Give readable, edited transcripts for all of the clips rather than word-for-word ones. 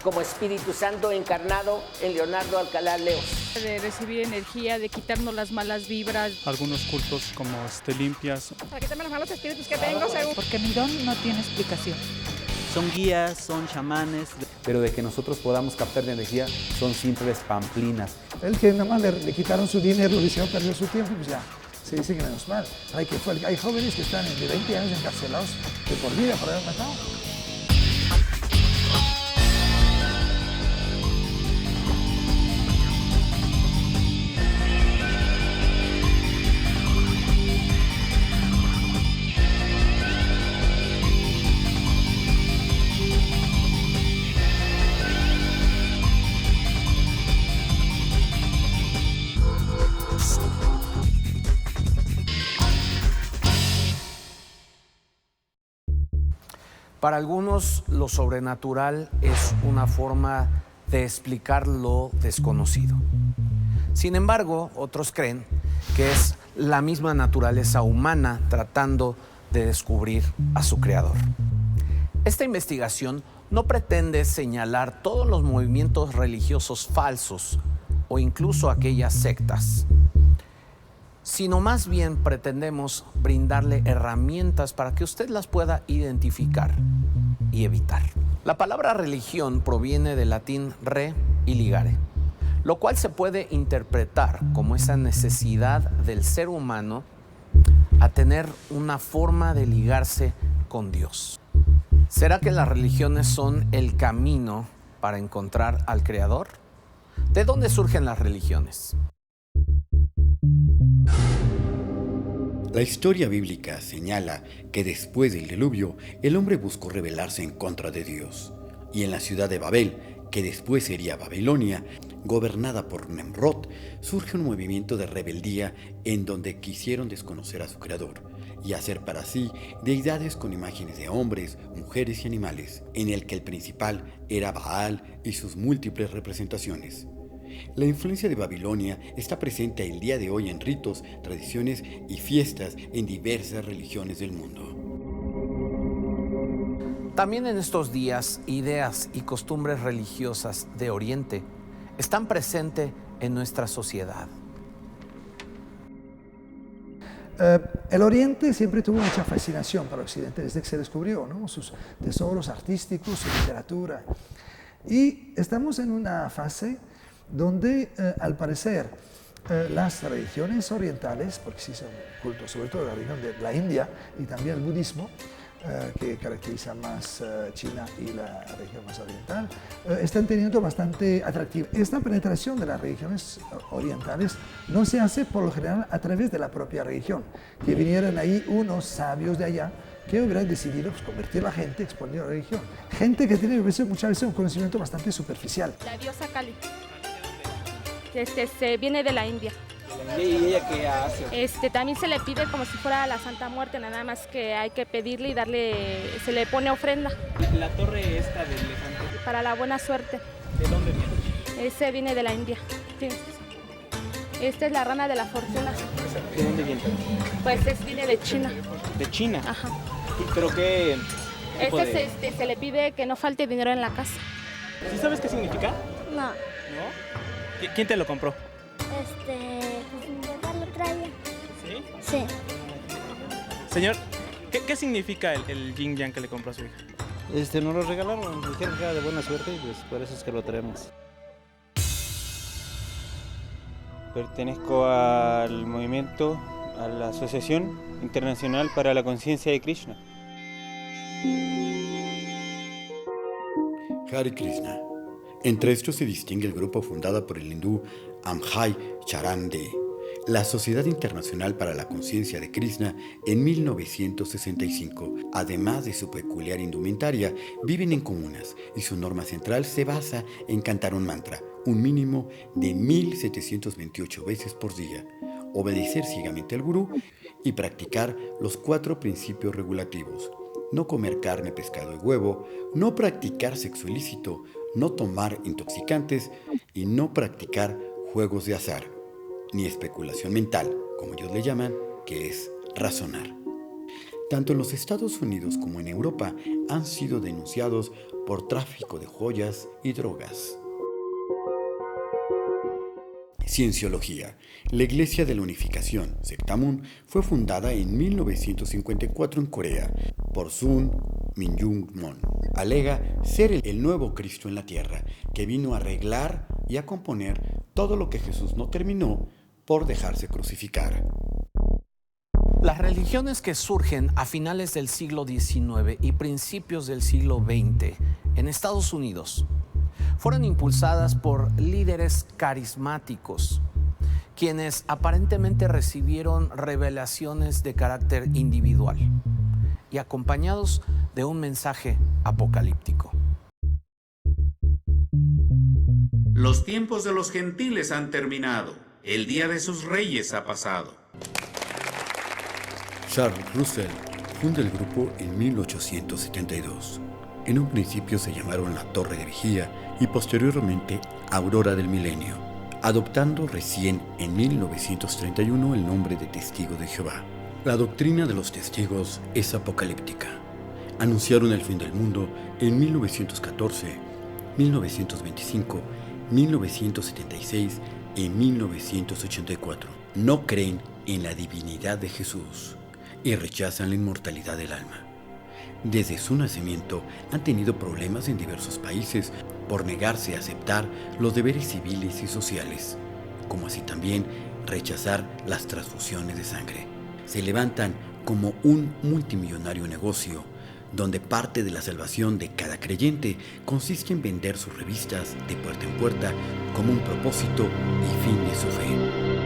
como Espíritu Santo encarnado en Leonardo Alcalá Leos. De recibir energía, de quitarnos las malas vibras. Algunos cultos como limpias. Para quitarme los malos espíritus que tengo, según. Porque mi don no tiene explicación. Son guías, son chamanes. Pero de que nosotros podamos captar energía son simples pamplinas. El que nada más le quitaron su dinero, le hicieron perder su tiempo, pues ya se dice que menos mal. Hay jóvenes que están de 20 años encarcelados de por vida por haber matado. Para algunos, lo sobrenatural es una forma de explicar lo desconocido. Sin embargo, otros creen que es la misma naturaleza humana tratando de descubrir a su creador. Esta investigación no pretende señalar todos los movimientos religiosos falsos o incluso aquellas sectas, sino más bien pretendemos brindarle herramientas para que usted las pueda identificar y evitar. La palabra religión proviene del latín re y ligare, lo cual se puede interpretar como esa necesidad del ser humano a tener una forma de ligarse con Dios. ¿Será que las religiones son el camino para encontrar al Creador? ¿De dónde surgen las religiones? La historia bíblica señala que después del diluvio, el hombre buscó rebelarse en contra de Dios. Y en la ciudad de Babel, que después sería Babilonia, gobernada por Nemrod, surge un movimiento de rebeldía en donde quisieron desconocer a su creador y hacer para sí deidades con imágenes de hombres, mujeres y animales, en el que el principal era Baal y sus múltiples representaciones. La influencia de Babilonia está presente el día de hoy en ritos, tradiciones y fiestas en diversas religiones del mundo. También en estos días, ideas y costumbres religiosas de Oriente están presentes en nuestra sociedad. El Oriente siempre tuvo mucha fascinación para Occidente desde que se descubrió, ¿no? Sus tesoros artísticos, su literatura. Y estamos en una fase donde al parecer las religiones orientales, porque sí son cultos, sobre todo la religión de la India y también el budismo, que caracteriza más China y la región más oriental, están teniendo bastante atractivo. Esta penetración de las religiones orientales no se hace por lo general a través de la propia religión, que vinieran ahí unos sabios de allá que hubieran decidido convertir a la gente, exponer la religión. Gente que tiene muchas veces un conocimiento bastante superficial. La diosa Kali, que se viene de la India. ¿Y ella qué hace? También se le pide como si fuera la Santa Muerte, nada más que hay que pedirle y se le pone ofrenda. La torre esta del elefante. Para la buena suerte. ¿De dónde viene? Ese viene de la India. Sí. Esta es la rana de la fortuna. ¿De dónde viene? Pues viene de China. ¿De China? Ajá. ¿Pero qué? Se le pide que no falte dinero en la casa. ¿Sí sabes qué significa? No. ¿No? ¿Quién te lo compró? Mi papá lo trae. ¿Sí? Sí. Señor, ¿qué significa el yin yang que le compró a su hija? Nos lo regalaron, dijeron que era de buena suerte y pues por eso es que lo traemos. Pertenezco al movimiento, a la Asociación Internacional para la Conciencia de Krishna. Hare Krishna. Entre estos se distingue el grupo fundado por el hindú Amjad Charan De, la Sociedad Internacional para la Conciencia de Krishna, en 1965. Además de su peculiar indumentaria, viven en comunas y su norma central se basa en cantar un mantra, un mínimo de 1728 veces por día, obedecer ciegamente al gurú y practicar los 4 principios regulativos: no comer carne, pescado y huevo, no practicar sexo ilícito, no tomar intoxicantes y no practicar juegos de azar, ni especulación mental, como ellos le llaman, que es razonar. tanto en los Estados Unidos como en Europa, han sido denunciados por tráfico de joyas y drogas. Cienciología. La Iglesia de la Unificación, Sectamun, fue fundada en 1954 en Corea por Sun Myung Moon. Alega ser el nuevo Cristo en la tierra, que vino a arreglar y a componer todo lo que Jesús no terminó por dejarse crucificar. Las religiones que surgen a finales del siglo XIX y principios del siglo XX en Estados Unidos fueron impulsadas por líderes carismáticos, quienes aparentemente recibieron revelaciones de carácter individual y acompañados de un mensaje apocalíptico. Los tiempos de los gentiles han terminado, el día de sus reyes ha pasado. Charles Russell funda el grupo en 1872. En un principio se llamaron la Torre de Vigía y posteriormente Aurora del Milenio, adoptando recién en 1931 el nombre de Testigo de Jehová. La doctrina de los testigos es apocalíptica. Anunciaron el fin del mundo en 1914, 1925, 1976 y 1984. No creen en la divinidad de Jesús y rechazan la inmortalidad del alma. Desde su nacimiento han tenido problemas en diversos países por negarse a aceptar los deberes civiles y sociales, como así también rechazar las transfusiones de sangre. Se levantan como un multimillonario negocio, donde parte de la salvación de cada creyente consiste en vender sus revistas de puerta en puerta como un propósito y fin de su fe.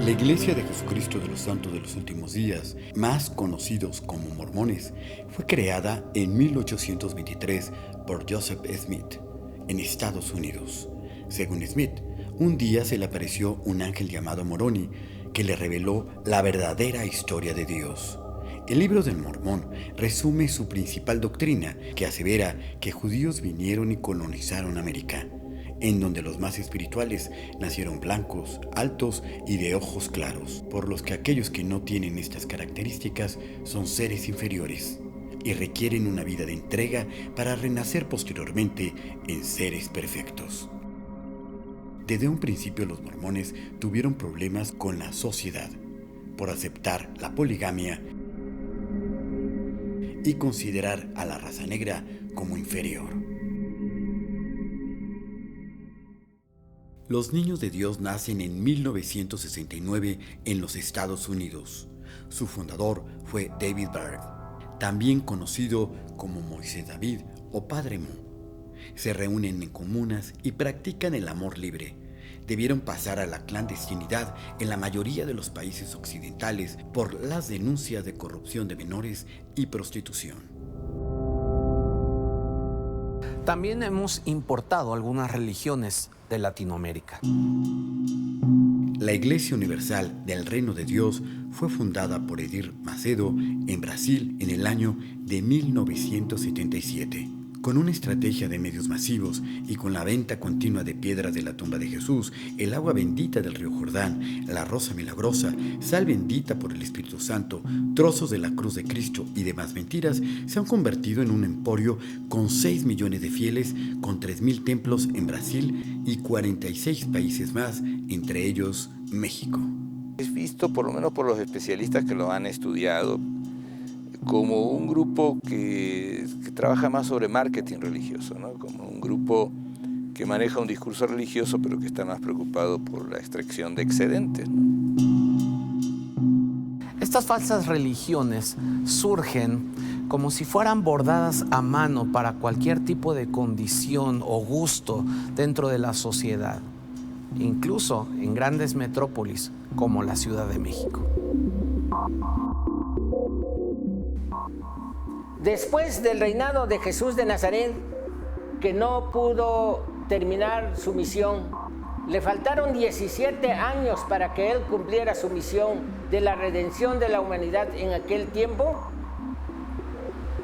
La Iglesia de Jesucristo de los Santos de los Últimos Días, más conocidos como mormones, fue creada en 1823 por Joseph Smith, en Estados Unidos. Según Smith, un día se le apareció un ángel llamado Moroni, que le reveló la verdadera historia de Dios. El libro del Mormón resume su principal doctrina, que asevera que judíos vinieron y colonizaron América, en donde los más espirituales nacieron blancos, altos y de ojos claros, por los que aquellos que no tienen estas características son seres inferiores y requieren una vida de entrega para renacer posteriormente en seres perfectos. Desde un principio los mormones tuvieron problemas con la sociedad por aceptar la poligamia y considerar a la raza negra como inferior. Los niños de Dios nacen en 1969 en los Estados Unidos. Su fundador fue David Byrd, también conocido como Moisés David o Padre Mo. Se reúnen en comunas y practican el amor libre. Debieron pasar a la clandestinidad en la mayoría de los países occidentales por las denuncias de corrupción de menores y prostitución. También hemos importado algunas religiones de Latinoamérica. La Iglesia Universal del Reino de Dios fue fundada por Edir Macedo en Brasil en el año de 1977. Con una estrategia de medios masivos y con la venta continua de piedras de la tumba de Jesús, el agua bendita del río Jordán, la rosa milagrosa, sal bendita por el Espíritu Santo, trozos de la cruz de Cristo y demás mentiras, se han convertido en un emporio con 6 millones de fieles, con 3,000 templos en Brasil y 46 países más, entre ellos México. Es visto, por lo menos por los especialistas que lo han estudiado, como un grupo que trabaja más sobre marketing religioso, ¿no? Como un grupo que maneja un discurso religioso, pero que está más preocupado por la extracción de excedentes, ¿no? Estas falsas religiones surgen como si fueran bordadas a mano para cualquier tipo de condición o gusto dentro de la sociedad, incluso en grandes metrópolis como la Ciudad de México. Después del reinado de Jesús de Nazaret, que no pudo terminar su misión, le faltaron 17 años para que él cumpliera su misión de la redención de la humanidad en aquel tiempo.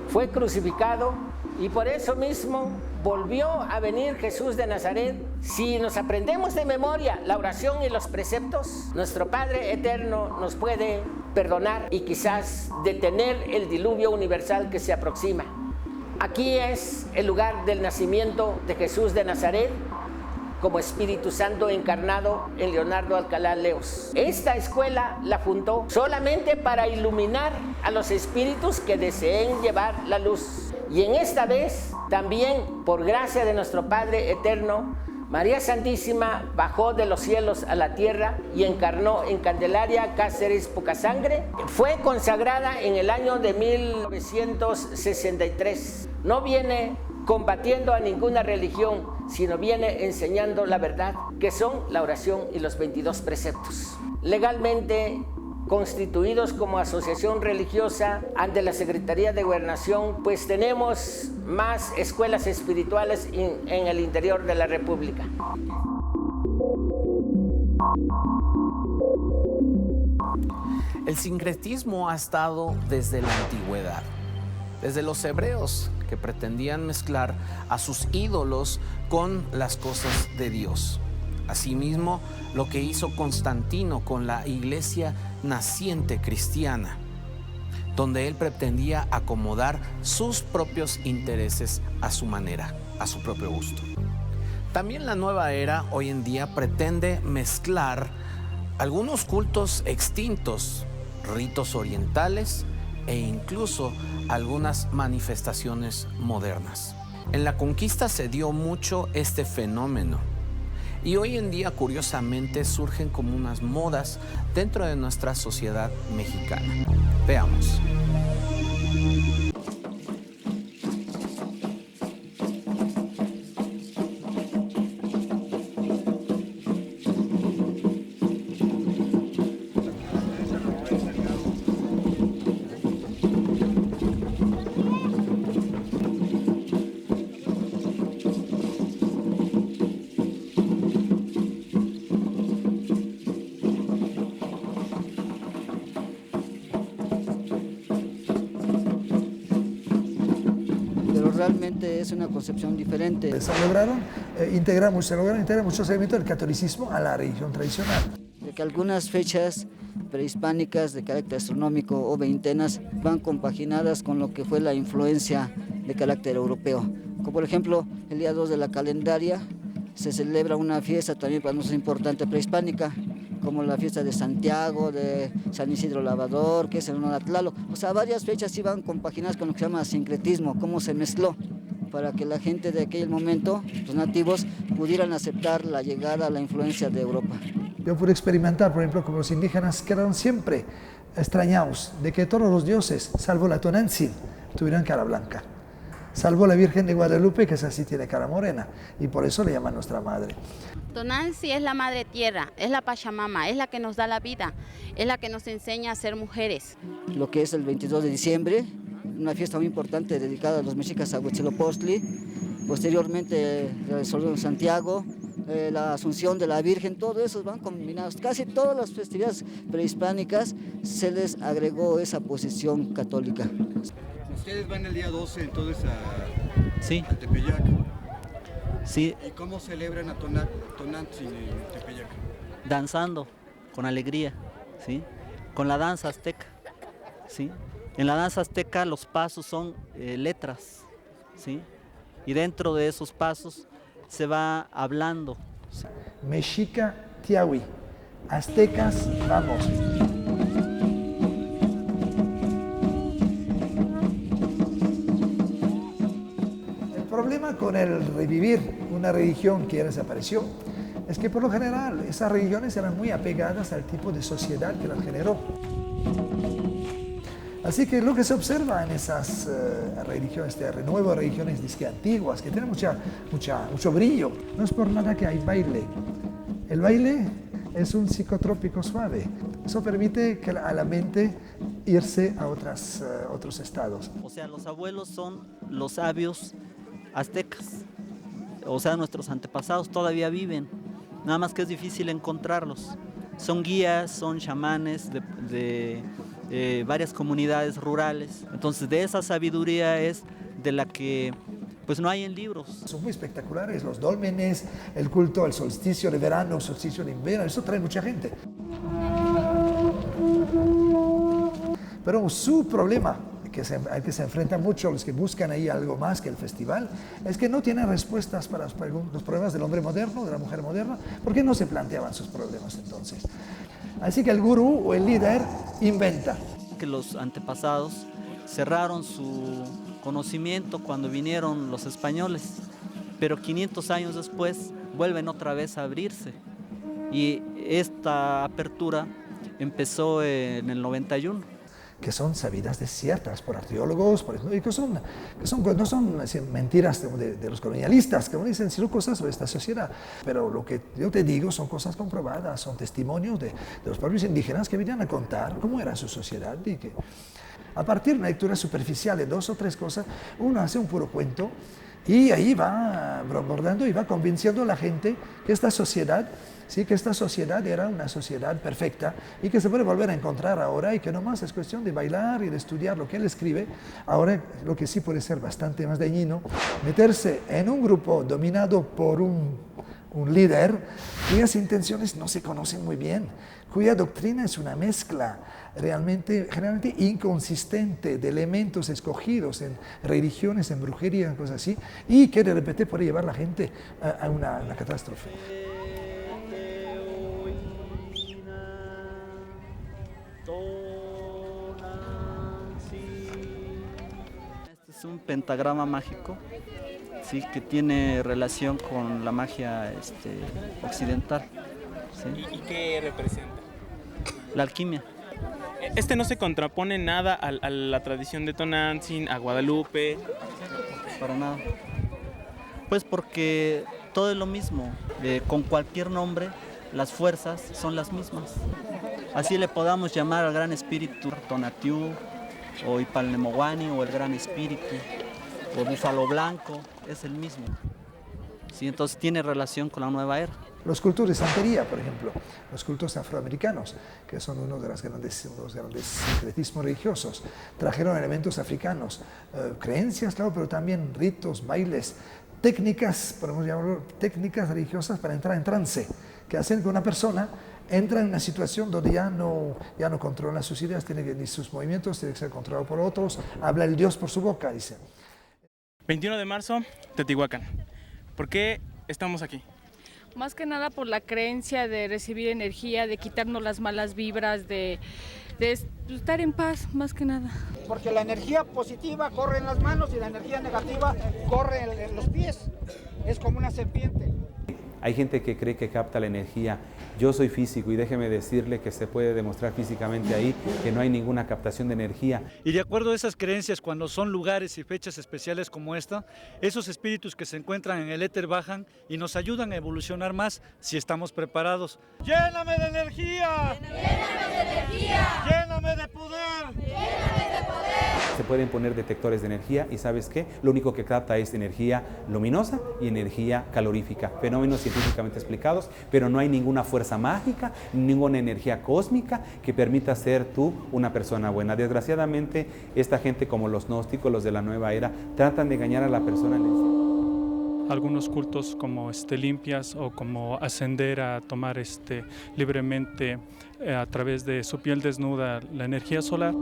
Fue crucificado y por eso mismo volvió a venir Jesús de Nazaret Si nos aprendemos de memoria la oración y los preceptos, nuestro Padre Eterno nos puede perdonar y quizás detener el diluvio universal que se aproxima. Aquí es el lugar del nacimiento de Jesús de Nazaret como Espíritu Santo encarnado en Leonardo Alcalá Leos. Esta escuela la fundó solamente para iluminar a los espíritus que deseen llevar la luz. Y en esta vez, también por gracia de nuestro Padre Eterno, María Santísima bajó de los cielos a la tierra y encarnó en Candelaria Cáceres Pocasangre. Fue consagrada en el año de 1963. No viene combatiendo a ninguna religión, sino viene enseñando la verdad, que son la oración y los 22 preceptos. Legalmente constituidos como asociación religiosa ante la Secretaría de Gobernación, pues tenemos más escuelas espirituales en el interior de la República. El sincretismo ha estado desde la antigüedad, desde los hebreos que pretendían mezclar a sus ídolos con las cosas de Dios. Asimismo, lo que hizo Constantino con la iglesia naciente cristiana, donde él pretendía acomodar sus propios intereses a su manera, a su propio gusto. También la nueva era hoy en día pretende mezclar algunos cultos extintos, ritos orientales e incluso algunas manifestaciones modernas. En la conquista se dio mucho este fenómeno. Y hoy en día, curiosamente, surgen como unas modas dentro de nuestra sociedad mexicana. Veamos. Realmente es una concepción diferente. Se lograron integrar muchos elementos del catolicismo a la religión tradicional. De que algunas fechas prehispánicas de carácter astronómico o veintenas van compaginadas con lo que fue la influencia de carácter europeo. Como por ejemplo, el día 2 de la calendaria se celebra una fiesta también para nosotros importante prehispánica, como la fiesta de Santiago, de San Isidro Lavador, que es en honor a Tlaloc. O sea, varias fechas iban compaginadas con lo que se llama sincretismo, cómo se mezcló, para que la gente de aquel momento, los nativos, pudieran aceptar la llegada, la influencia de Europa. Yo pude experimentar, por ejemplo, como los indígenas quedaron siempre extrañados de que todos los dioses, salvo la Tonantzin, tuvieran cara blanca. Salvo la Virgen de Guadalupe, que esa sí tiene cara morena, y por eso le llaman nuestra madre. Tonantzin es la madre tierra, es la Pachamama, es la que nos da la vida, es la que nos enseña a ser mujeres. Lo que es el 22 de diciembre, una fiesta muy importante dedicada a los mexicas a Huitzilopochtli, posteriormente el Sol de Santiago, la Asunción de la Virgen, todo eso van combinados. Casi todas las festividades prehispánicas se les agregó esa posición católica. Ustedes van el día 12 entonces a Tepeyac. Sí. ¿Y cómo celebran a Tonantzin en Tepeyac? Danzando, con alegría, ¿sí? Con la danza azteca, ¿sí? En la danza azteca los pasos son letras, ¿sí? Y dentro de esos pasos se va hablando. Mexica Tiahui, aztecas, vamos. El problema con el revivir una religión que ya desapareció es que por lo general esas religiones eran muy apegadas al tipo de sociedad que las generó. Así que lo que se observa en esas religiones, de renuevo, religiones antiguas, que tienen mucho brillo, no es por nada que hay baile. El baile es un psicotrópico suave. Eso permite que a la mente irse a otros estados. O sea, los abuelos son los sabios aztecas. O sea, nuestros antepasados todavía viven. Nada más que es difícil encontrarlos. Son guías, son chamanes de varias comunidades rurales. Entonces, de esa sabiduría es de la que pues no hay en libros. Son muy espectaculares, los dólmenes, el culto al solsticio de verano, solsticio de invierno, eso trae mucha gente. Pero su problema, al que se enfrentan mucho los que buscan ahí algo más que el festival, es que no tienen respuestas para los problemas del hombre moderno, de la mujer moderna, porque no se planteaban sus problemas entonces. Así que el gurú o el líder inventa. Que los antepasados cerraron su conocimiento cuando vinieron los españoles, pero 500 años después vuelven otra vez a abrirse. Y esta apertura empezó en el 91. Que son sabidas desiertas por arqueólogos, y que no son mentiras de los colonialistas, que dicen sino cosas sobre esta sociedad. Pero lo que yo te digo son cosas comprobadas, son testimonios de los propios indígenas que venían a contar cómo era su sociedad y que a partir de una lectura superficial de 2 o 3 cosas, uno hace un puro cuento y ahí va abordando y va convenciendo a la gente que esta sociedad, sí, que esta sociedad era una sociedad perfecta y que se puede volver a encontrar ahora y que nomás es cuestión de bailar y de estudiar lo que él escribe. Ahora, lo que sí puede ser bastante más dañino, meterse en un grupo dominado por un líder cuyas intenciones no se conocen muy bien, cuya doctrina es una mezcla generalmente inconsistente de elementos escogidos en religiones, en brujería, en cosas así, y que de repente puede llevar a la gente a una catástrofe. Es un pentagrama mágico, sí, que tiene relación con la magia occidental. ¿Sí? ¿Y qué representa? La alquimia. ¿Este no se contrapone nada a la tradición de Tonantzin, a Guadalupe? Para nada. Pues porque todo es lo mismo. Con cualquier nombre, las fuerzas son las mismas. Así le podamos llamar al gran espíritu Tonatiuh, o Ipalnemoguani, o el gran espíritu, o Búfalo Blanco, es el mismo. ¿Sí? Entonces tiene relación con la nueva era. Los cultos de santería, por ejemplo, los cultos afroamericanos, que son uno de los grandes sincretismos religiosos, trajeron elementos africanos, creencias, claro, pero también ritos, bailes, técnicas, podemos llamarlo técnicas religiosas para entrar en trance, que hacen que una persona entra en una situación donde ya no controla sus ideas, ni sus movimientos, tiene que ser controlado por otros, habla el Dios por su boca, dice. 21 de marzo, Teotihuacán. ¿Por qué estamos aquí? Más que nada por la creencia de recibir energía, de quitarnos las malas vibras, de estar en paz, más que nada. Porque la energía positiva corre en las manos y la energía negativa corre en los pies. Es como una serpiente. Hay gente que cree que capta la energía. Yo soy físico y déjeme decirle que se puede demostrar físicamente ahí que no hay ninguna captación de energía. Y de acuerdo a esas creencias, cuando son lugares y fechas especiales como esta, esos espíritus que se encuentran en el éter bajan y nos ayudan a evolucionar más si estamos preparados. ¡Lléname de energía! ¡Lléname de energía! ¡Lléname de poder! ¡Lléname de poder! Se pueden poner detectores de energía y ¿sabes qué? Lo único que capta es energía luminosa y energía calorífica, fenómenos científicamente explicados, pero no hay ninguna fuerza mágica, ninguna energía cósmica que permita ser tú una persona buena. Desgraciadamente, esta gente como los gnósticos, los de la nueva era, tratan de engañar a la persona. Algunos cultos como limpias o como ascender a tomar libremente a través de su piel desnuda la energía solar.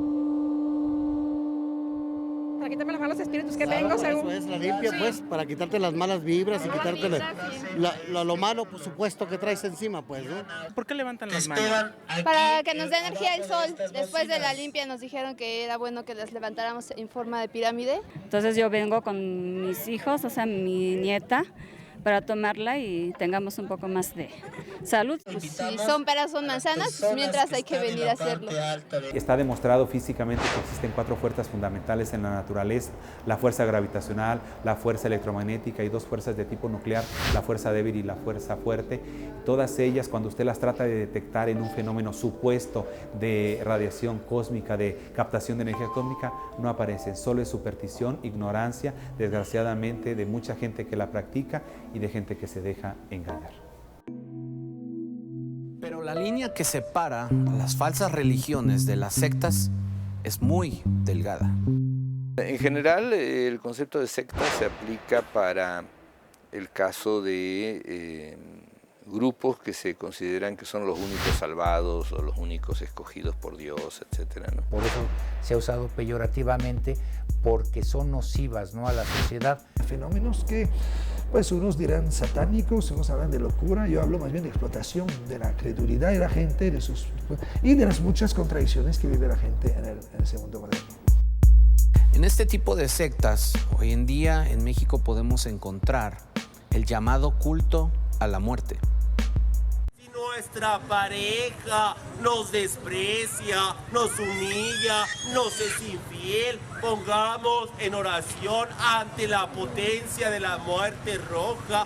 Para quitarme las malos espíritus que tengo, Eso según. es la limpia, pues, para quitarte las malas vibras y quitarte lo malo, por supuesto, que traes encima, pues, ¿no? ¿Por qué levantan las manos? Para que nos dé energía el sol. Después de la limpia nos dijeron que era bueno que las levantáramos en forma de pirámide. Entonces yo vengo con mis hijos, o sea, mi nieta, para tomarla y tengamos un poco más de salud. Si son peras, son manzanas, pues mientras hay que venir a hacerlo. Está demostrado físicamente que existen 4 fuerzas fundamentales en la naturaleza: la fuerza gravitacional, la fuerza electromagnética y 2 fuerzas de tipo nuclear, la fuerza débil y la fuerza fuerte. Todas ellas, cuando usted las trata de detectar en un fenómeno supuesto de radiación cósmica, de captación de energía cósmica, no aparecen. Solo es superstición, ignorancia, desgraciadamente, de mucha gente que la practica y de gente que se deja engañar. Pero la línea que separa a las falsas religiones de las sectas es muy delgada. En general, el concepto de secta se aplica para el caso de grupos que se consideran que son los únicos salvados o los únicos escogidos por Dios, etcétera, ¿no? Por eso se ha usado peyorativamente, porque son nocivas, ¿no?, a la sociedad. Fenómenos que, pues unos dirán satánicos, unos hablan de locura, yo hablo más bien de explotación de la credulidad de la gente y de las muchas contradicciones que vive la gente en el mundo moderno. En este tipo de sectas, hoy en día en México podemos encontrar el llamado culto a la muerte. Si nuestra pareja nos desprecia, nos humilla, nos es infiel, pongamos en oración ante la potencia de la muerte roja.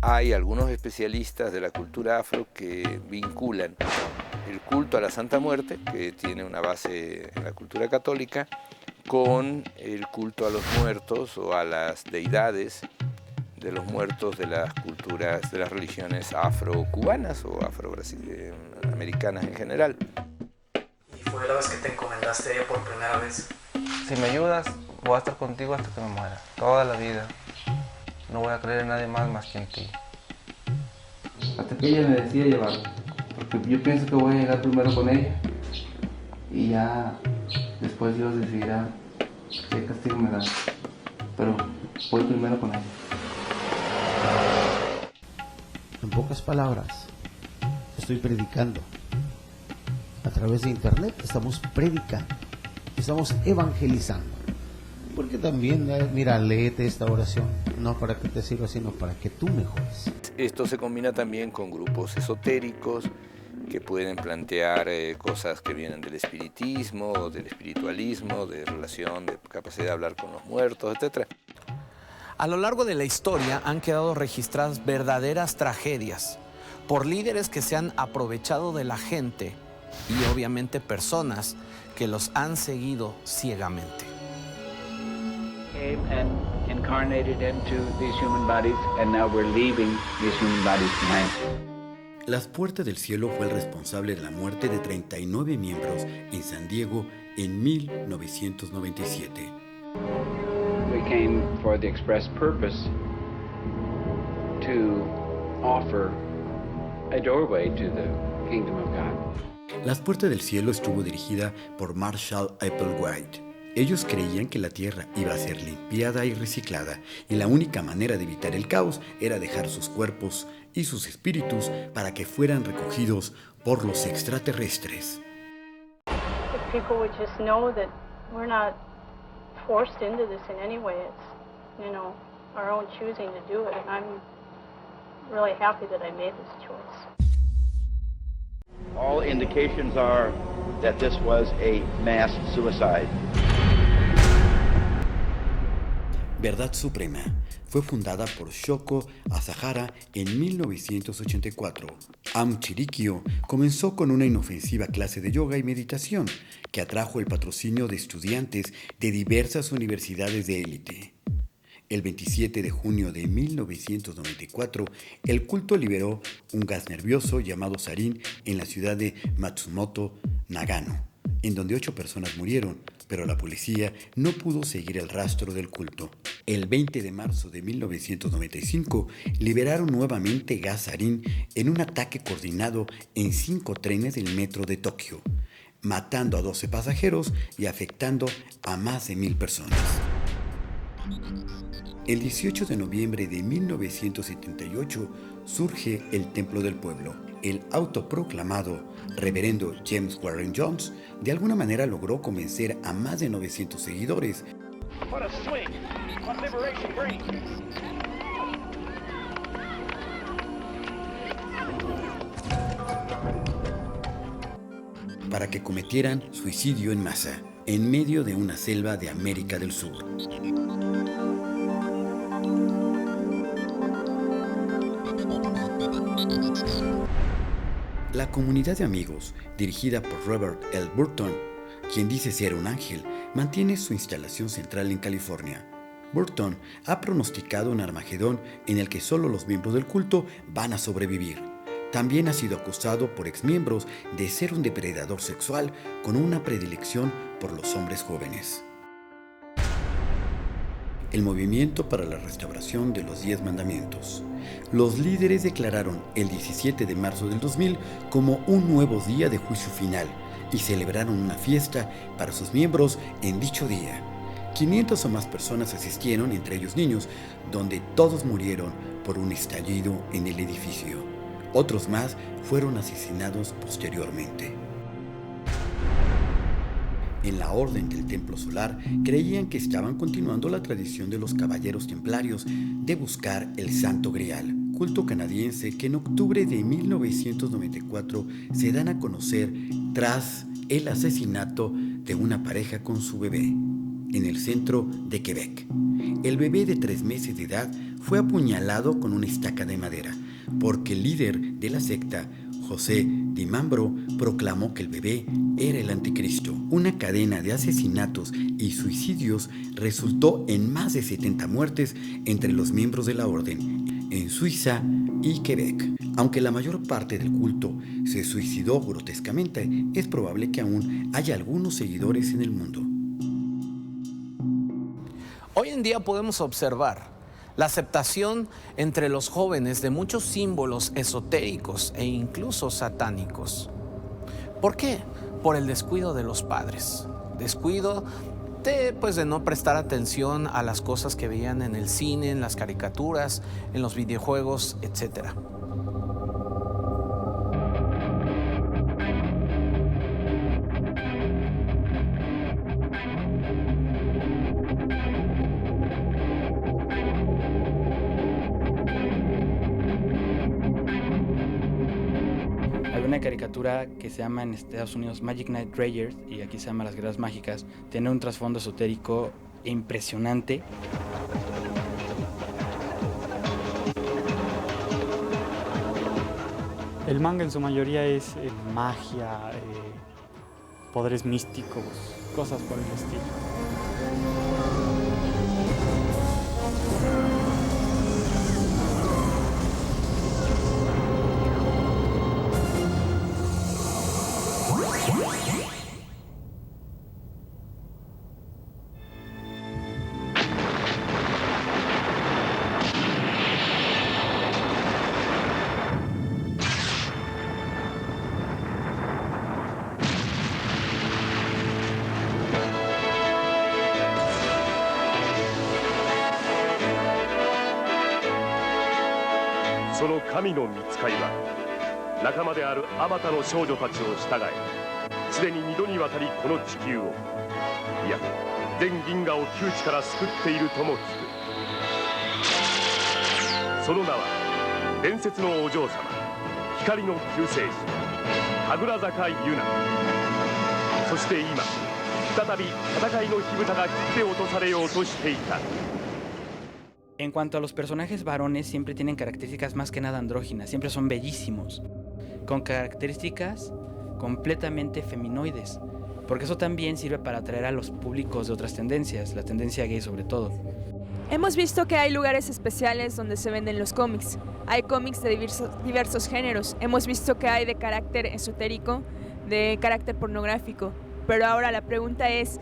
Hay algunos especialistas de la cultura afro que vinculan el culto a la Santa Muerte, que tiene una base en la cultura católica, con el culto a los muertos o a las deidades de los muertos de las culturas, de las religiones afro-cubanas o afro-americanas en general. ¿Y fue la vez que te encomendaste a ella por primera vez? Si me ayudas, voy a estar contigo hasta que me muera, toda la vida. No voy a creer en nadie más que en ti. Hasta que ella me decida llevarme, porque yo pienso que voy a llegar primero con ella y ya después Dios decidirá qué castigo me da, pero voy primero con ella. En pocas palabras, estoy predicando. A través de internet estamos predicando, estamos evangelizando. Porque también, mira, léete esta oración, no para que te sirva, sino para que tú mejores. Esto se combina también con grupos esotéricos que pueden plantear cosas que vienen del espiritismo, del espiritualismo, de relación, de capacidad de hablar con los muertos, etc. A lo largo de la historia han quedado registradas verdaderas tragedias por líderes que se han aprovechado de la gente y obviamente personas que los han seguido ciegamente. Came and incarnated into these human bodies, and now we're leaving these human bodies behind. Las Puertas del Cielo fue el responsable de la muerte de 39 miembros en San Diego en 1997. We came for the express purpose to offer a doorway to the kingdom of God. Las Puertas del Cielo estuvo dirigida por Marshall Applewhite. Ellos creían que la tierra iba a ser limpiada y reciclada, y la única manera de evitar el caos era dejar sus cuerpos y sus espíritus para que fueran recogidos por los extraterrestres. If people would just know that we're not forced into this in any way, it's, our own choosing to do it, and I'm really happy that I made this choice. All indications are that this was a mass suicide. Verdad Suprema fue fundada por Shoko Asahara en 1984. Chirikyo comenzó con una inofensiva clase de yoga y meditación que atrajo el patrocinio de estudiantes de diversas universidades de élite. El 27 de junio de 1994, el culto liberó un gas nervioso llamado sarin en la ciudad de Matsumoto, Nagano, en donde 8 personas murieron, pero la policía no pudo seguir el rastro del culto. El 20 de marzo de 1995, liberaron nuevamente gas sarin en un ataque coordinado en 5 trenes del metro de Tokio, matando a 12 pasajeros y afectando a más de 1,000 personas. El 18 de noviembre de 1978 surge el Templo del Pueblo. El autoproclamado reverendo James Warren Jones de alguna manera logró convencer a más de 900 seguidores para que cometieran suicidio en masa en medio de una selva de América del Sur. La comunidad de amigos, dirigida por Robert L. Burton, quien dice ser un ángel, mantiene su instalación central en California. Burton ha pronosticado un Armagedón en el que solo los miembros del culto van a sobrevivir. También ha sido acusado por exmiembros de ser un depredador sexual con una predilección por los hombres jóvenes. el Movimiento para la Restauración de los 10 Mandamientos. Los líderes declararon el 17 de marzo del 2000 como un nuevo día de juicio final y celebraron una fiesta para sus miembros en dicho día. 500 o más personas asistieron, entre ellos niños, donde todos murieron por un estallido en el edificio. Otros más fueron asesinados posteriormente. En la Orden del Templo Solar creían que estaban continuando la tradición de los caballeros templarios de buscar el Santo Grial, culto canadiense que en octubre de 1994 se dan a conocer tras el asesinato de una pareja con su bebé en el centro de Quebec. El bebé de 3 meses de edad fue apuñalado con una estaca de madera porque el líder de la secta, José Dimambro, proclamó que el bebé era el anticristo. Una cadena de asesinatos y suicidios resultó en más de 70 muertes entre los miembros de la orden en Suiza y Quebec. Aunque la mayor parte del culto se suicidó grotescamente, es probable que aún haya algunos seguidores en el mundo. Hoy en día podemos observar la aceptación entre los jóvenes de muchos símbolos esotéricos e incluso satánicos. ¿Por qué? Por el descuido de los padres. Descuido de no prestar atención a las cosas que veían en el cine, en las caricaturas, en los videojuegos, etc. Una caricatura que se llama en Estados Unidos Magic Knight Rangers y aquí se llama Las Guerras Mágicas, tiene un trasfondo esotérico impresionante. El manga en su mayoría es magia, poderes místicos, cosas por el estilo. En cuanto a los personajes varones, siempre tienen características más que nada andróginas, siempre son bellísimos, con características completamente feminoides, porque eso también sirve para atraer a los públicos de otras tendencias, la tendencia gay sobre todo. Hemos visto que hay lugares especiales donde se venden los cómics. Hay cómics de diversos géneros. Hemos visto que hay de carácter esotérico, de carácter pornográfico. Pero ahora la pregunta es,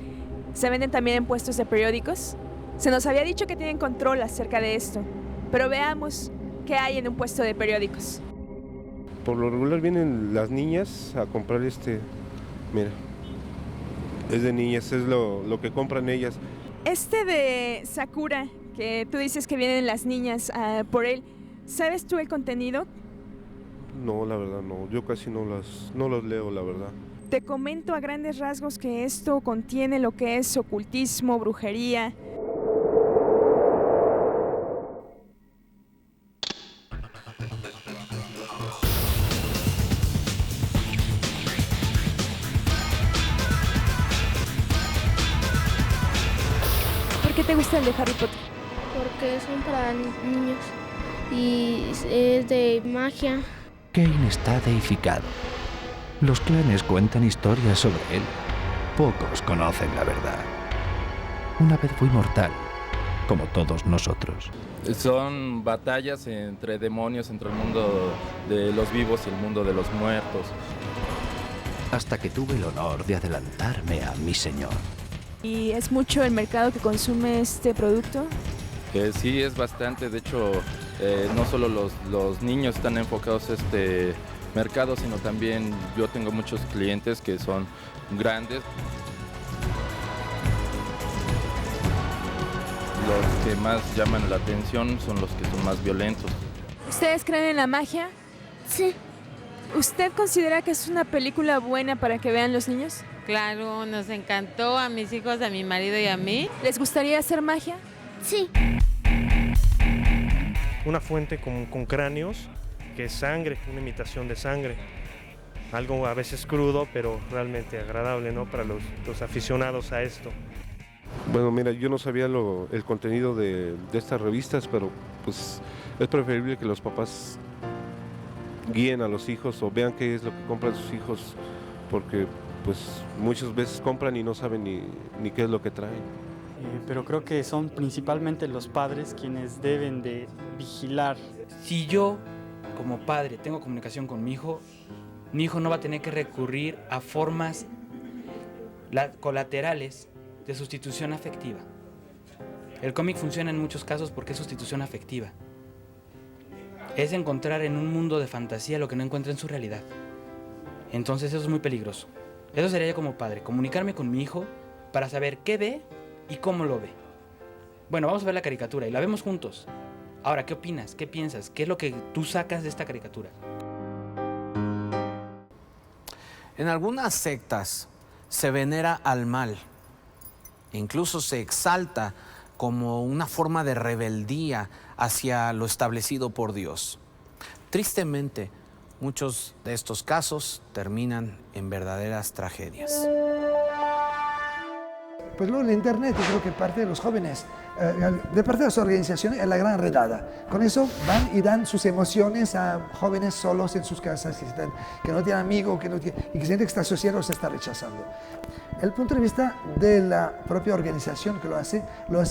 ¿se venden también en puestos de periódicos? Se nos había dicho que tienen control acerca de esto, pero veamos qué hay en un puesto de periódicos. Por lo regular vienen las niñas a comprar mira, es de niñas, es lo que compran ellas. Este de Sakura, que tú dices que vienen las niñas por él, ¿sabes tú el contenido? No, la verdad no, yo casi no los leo, la verdad. Te comento a grandes rasgos que esto contiene lo que es ocultismo, brujería. ¿Por qué te gusta el de Harry Potter? Porque son para niños y es de magia. Kane está deificado. Los clanes cuentan historias sobre él. Pocos conocen la verdad. Una vez fue mortal, como todos nosotros. Son batallas entre demonios, entre el mundo de los vivos y el mundo de los muertos. Hasta que tuve el honor de adelantarme a mi señor. ¿Y es mucho el mercado que consume este producto? Sí, es bastante. De hecho, no solo los niños están enfocados a este mercado, sino también yo tengo muchos clientes que son grandes. Los que más llaman la atención son los que son más violentos. ¿Ustedes creen en la magia? Sí. ¿Usted considera que es una película buena para que vean los niños? Claro, nos encantó a mis hijos, a mi marido y a mí. ¿Les gustaría hacer magia? Sí. Una fuente con cráneos, que es sangre, una imitación de sangre. Algo a veces crudo, pero realmente agradable, ¿no? Para los aficionados a esto. Bueno, mira, yo no sabía el contenido de estas revistas, pero pues es preferible que los papás guíen a los hijos o vean qué es lo que compran sus hijos, porque pues muchas veces compran y no saben ni qué es lo que traen. Pero creo que son principalmente los padres quienes deben de vigilar. Si yo, como padre, tengo comunicación con mi hijo no va a tener que recurrir a formas colaterales de sustitución afectiva. El cómic funciona en muchos casos porque es sustitución afectiva. Es encontrar en un mundo de fantasía lo que no encuentra en su realidad. Entonces eso es muy peligroso. Eso sería yo como padre, comunicarme con mi hijo para saber qué ve y cómo lo ve. Bueno, vamos a ver la caricatura y la vemos juntos. Ahora, ¿qué opinas? ¿Qué piensas? ¿Qué es lo que tú sacas de esta caricatura? En algunas sectas se venera al mal. Incluso se exalta como una forma de rebeldía hacia lo establecido por Dios. Tristemente, muchos de estos casos terminan en verdaderas tragedias. Pues luego el Internet, yo creo que parte de los jóvenes, de parte de las organizaciones, es la gran redada. Con eso van y dan sus emociones a jóvenes solos en sus casas, que no tienen amigos, y que sienten que esta sociedad los está rechazando. El punto de vista de la propia organización que lo hace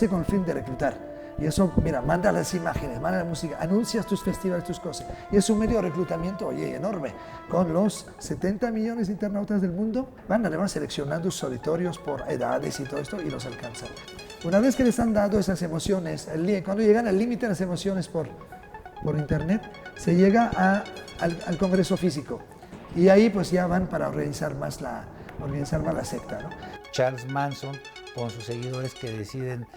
con el fin de reclutar. Y eso, mira, manda las imágenes, manda la música, anuncias tus festivales, tus cosas. Y es un medio de reclutamiento, oye, enorme. Con los 70 millones de internautas del mundo, van además seleccionando sus auditorios por edades y todo esto y los alcanzan. Una vez que les han dado esas emociones, cuando llegan al límite de las emociones por Internet, se llega al congreso físico. Y ahí pues ya van para organizar más la secta, ¿no? Charles Manson, con sus seguidores que deciden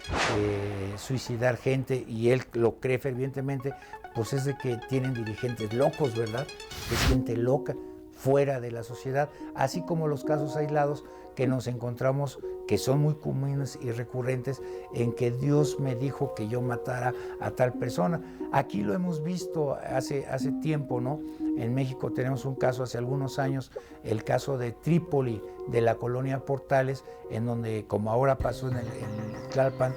suicidar gente, y él lo cree fervientemente, pues es de que tienen dirigentes locos, ¿verdad? Es gente loca, fuera de la sociedad, así como los casos aislados que nos encontramos, que son muy comunes y recurrentes, en que Dios me dijo que yo matara a tal persona. Aquí lo hemos visto hace tiempo, ¿no? En México tenemos un caso hace algunos años, el caso de Trípoli, de la colonia Portales, en donde, como ahora pasó en Tlalpan,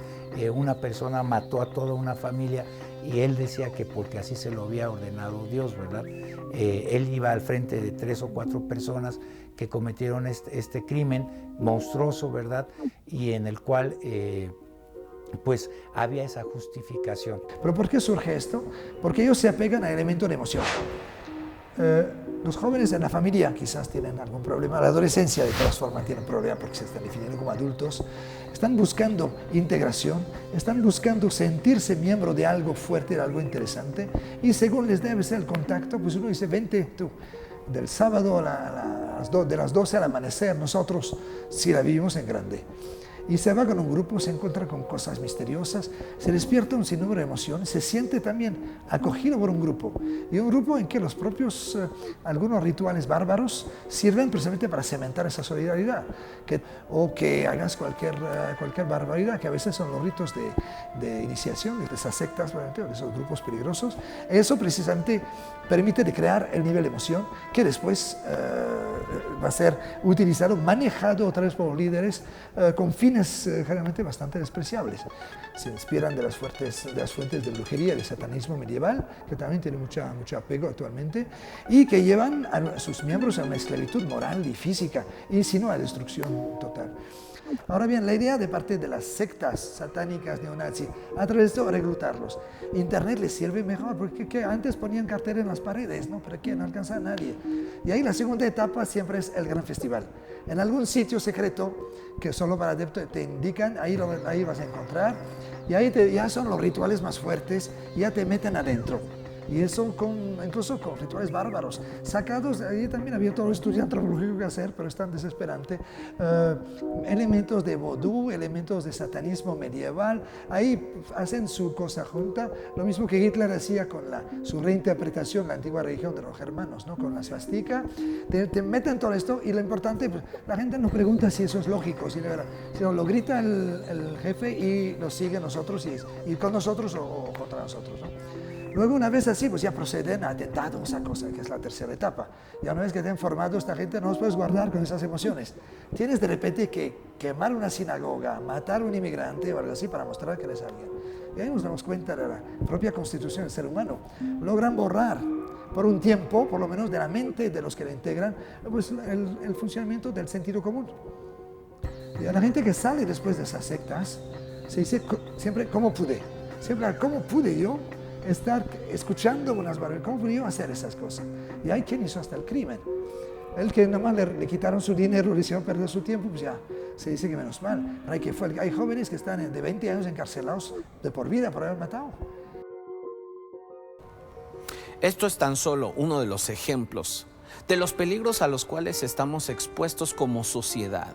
una persona mató a toda una familia, y él decía que porque así se lo había ordenado Dios, ¿verdad? Él iba al frente de 3 o 4 personas que cometieron este crimen monstruoso, ¿verdad? Y en el cual pues había esa justificación. ¿Pero por qué surge esto? Porque ellos se apegan al elemento de emoción. Los jóvenes en la familia quizás tienen algún problema, la adolescencia de todas formas tiene un problema porque se están definiendo como adultos, están buscando integración, están buscando sentirse miembro de algo fuerte, de algo interesante, y según les debe ser el contacto, pues uno dice, vente tú, del sábado de las 12 al amanecer, nosotros sí la vivimos en grande. Y se va con un grupo, se encuentra con cosas misteriosas, se despierta un sinnúmero de emociones, se siente también acogido por un grupo. Y un grupo en que los propios, algunos rituales bárbaros sirven precisamente para cementar esa solidaridad. O que hagas cualquier barbaridad, que a veces son los ritos de iniciación de esas sectas, de esos grupos peligrosos. Eso precisamente permite de crear el nivel de emoción que después va a ser utilizado, manejado otra vez por los líderes con fines generalmente bastante despreciables. Se inspiran de las fuentes de brujería, de satanismo medieval, que también tiene mucho apego actualmente, y que llevan a sus miembros a una esclavitud moral y física, y sino a la destrucción total. Ahora bien, la idea de parte de las sectas satánicas neonazis, a través de esto reclutarlos. Internet les sirve mejor, porque antes ponían carteles en las paredes, ¿no? ¿Para qué? No alcanza a nadie. Y ahí la segunda etapa siempre es el gran festival. En algún sitio secreto, que solo para adeptos te indican, ahí vas a encontrar, y ahí ya son los rituales más fuertes, ya te meten adentro. Y eso incluso con rituales bárbaros, sacados, ahí también había todo el estudio antropológico que hacer, pero es tan desesperante, elementos de vodú, elementos de satanismo medieval, ahí hacen su cosa junta, lo mismo que Hitler hacía con su reinterpretación, la antigua religión de los germanos, ¿no? Con la swastika, te meten todo esto y lo importante, pues, la gente no pregunta si eso es lógico, sino lo grita el jefe y lo sigue nosotros, y con nosotros o contra nosotros, ¿no? Luego, una vez así, pues ya proceden a atentados, esa cosa, que es la tercera etapa. Ya una vez que te han formado esta gente, no los puedes guardar con esas emociones. Tienes de repente que quemar una sinagoga, matar a un inmigrante o algo así para mostrar que eres alguien. Y ahí nos damos cuenta de la propia constitución del ser humano. Logran borrar por un tiempo, por lo menos de la mente de los que la integran, pues el funcionamiento del sentido común. Y a la gente que sale después de esas sectas, se dice siempre, ¿cómo pude? Siempre, ¿cómo pude yo estar escuchando unas barbaridades? ¿Cómo pude yo hacer esas cosas? Y hay quien hizo hasta el crimen. El que nomás le quitaron su dinero, le hicieron perder su tiempo, pues ya se dice que menos mal. Hay jóvenes que están de 20 años encarcelados de por vida por haber matado. Esto es tan solo uno de los ejemplos de los peligros a los cuales estamos expuestos como sociedad,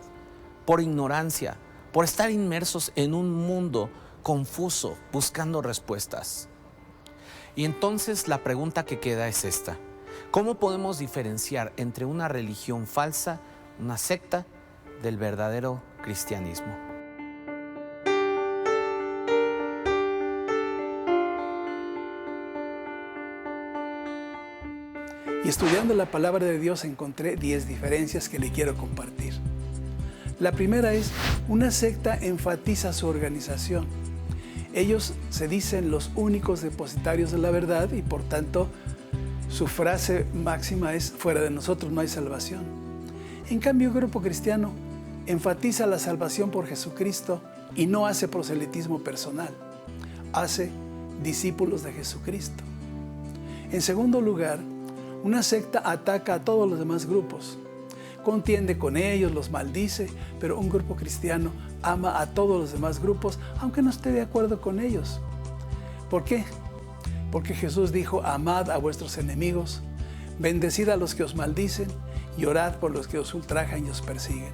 por ignorancia, por estar inmersos en un mundo confuso, buscando respuestas. Y entonces la pregunta que queda es esta: ¿cómo podemos diferenciar entre una religión falsa, una secta, del verdadero cristianismo? Y estudiando la palabra de Dios encontré 10 diferencias que le quiero compartir. La primera es: una secta enfatiza su organización. Ellos se dicen los únicos depositarios de la verdad y por tanto su frase máxima es: fuera de nosotros no hay salvación. En cambio, el grupo cristiano enfatiza la salvación por Jesucristo y no hace proselitismo personal, hace discípulos de Jesucristo. En segundo lugar, una secta ataca a todos los demás grupos, contiende con ellos, los maldice, pero un grupo cristiano ama a todos los demás grupos, aunque no esté de acuerdo con ellos. ¿Por qué? Porque Jesús dijo: amad a vuestros enemigos, bendecid a los que os maldicen y orad por los que os ultrajan y os persiguen.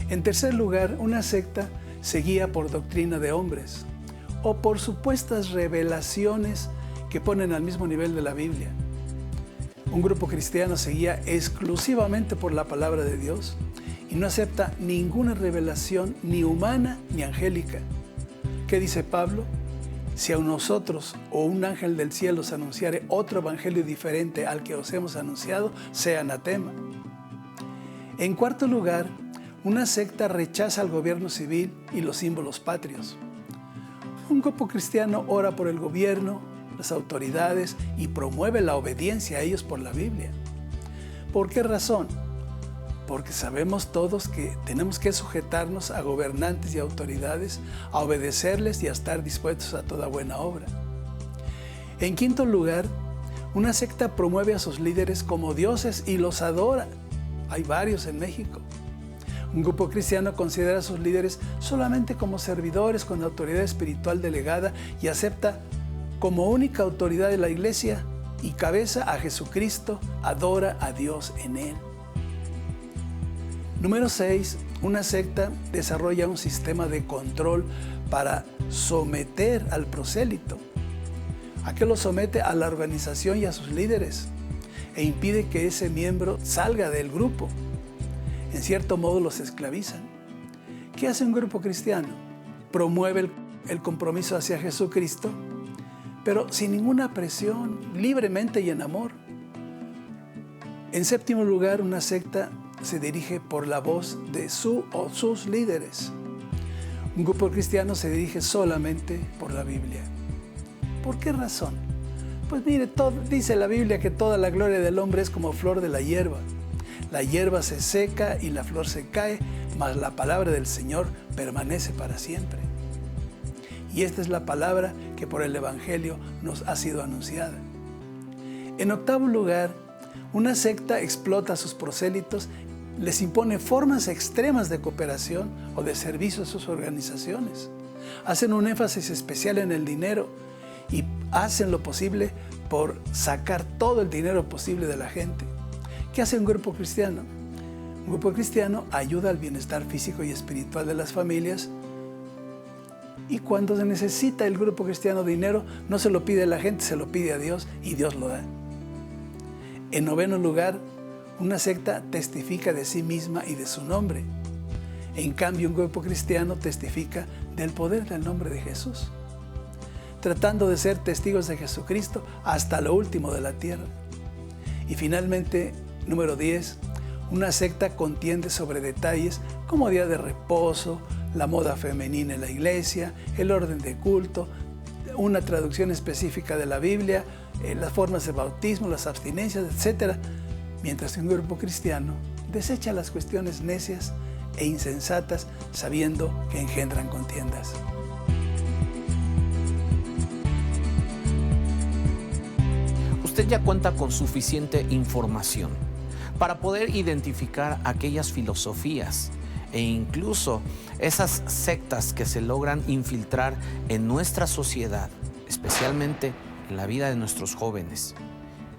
En tercer lugar, una secta se guía por doctrina de hombres o por supuestas revelaciones que ponen al mismo nivel de la Biblia. Un grupo cristiano se guía exclusivamente por la palabra de Dios y no acepta ninguna revelación ni humana ni angélica. ¿Qué dice Pablo? Si a nosotros o un ángel del cielo os anunciare otro evangelio diferente al que os hemos anunciado, sea anatema. En cuarto lugar, una secta rechaza al gobierno civil y los símbolos patrios. Un grupo cristiano ora por el gobierno, las autoridades y promueve la obediencia a ellos por la Biblia. ¿Por qué razón? Porque sabemos todos que tenemos que sujetarnos a gobernantes y autoridades, a obedecerles y a estar dispuestos a toda buena obra. En quinto lugar, una secta promueve a sus líderes como dioses y los adora. Hay varios en México. Un grupo cristiano considera a sus líderes solamente como servidores con autoridad espiritual delegada y acepta como única autoridad de la iglesia y cabeza a Jesucristo, adora a Dios en él. Número 6. Una secta desarrolla un sistema de control para someter al prosélito. ¿A qué lo somete? A la organización y a sus líderes, e impide que ese miembro salga del grupo. En cierto modo los esclavizan. ¿Qué hace un grupo cristiano? Promueve el compromiso hacia Jesucristo, pero sin ninguna presión, libremente y en amor. En séptimo lugar, una secta se dirige por la voz de su o sus líderes. Un grupo cristiano se dirige solamente por la Biblia. ¿Por qué razón? Pues mire, dice la Biblia que toda la gloria del hombre es como flor de la hierba. La hierba se seca y la flor se cae, mas la palabra del Señor permanece para siempre. Y esta es la palabra que por el Evangelio nos ha sido anunciada. En octavo lugar, una secta explota a sus prosélitos, les impone formas extremas de cooperación o de servicio a sus organizaciones. Hacen un énfasis especial en el dinero y hacen lo posible por sacar todo el dinero posible de la gente. ¿Qué hace un grupo cristiano? Un grupo cristiano ayuda al bienestar físico y espiritual de las familias, y cuando se necesita el grupo cristiano dinero, no se lo pide a la gente, se lo pide a Dios y Dios lo da. En noveno lugar, una secta testifica de sí misma y de su nombre. En cambio, un grupo cristiano testifica del poder del nombre de Jesús, tratando de ser testigos de Jesucristo hasta lo último de la tierra. Y finalmente, número 10, una secta contiende sobre detalles como día de reposo, la moda femenina en la iglesia, el orden de culto, una traducción específica de la Biblia, las formas de bautismo, las abstinencias, etc. Mientras que un grupo cristiano desecha las cuestiones necias e insensatas, sabiendo que engendran contiendas. Usted ya cuenta con suficiente información para poder identificar aquellas filosofías e incluso esas sectas que se logran infiltrar en nuestra sociedad, especialmente en la vida de nuestros jóvenes.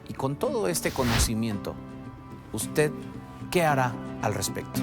Y con todo este conocimiento, ¿usted qué hará al respecto?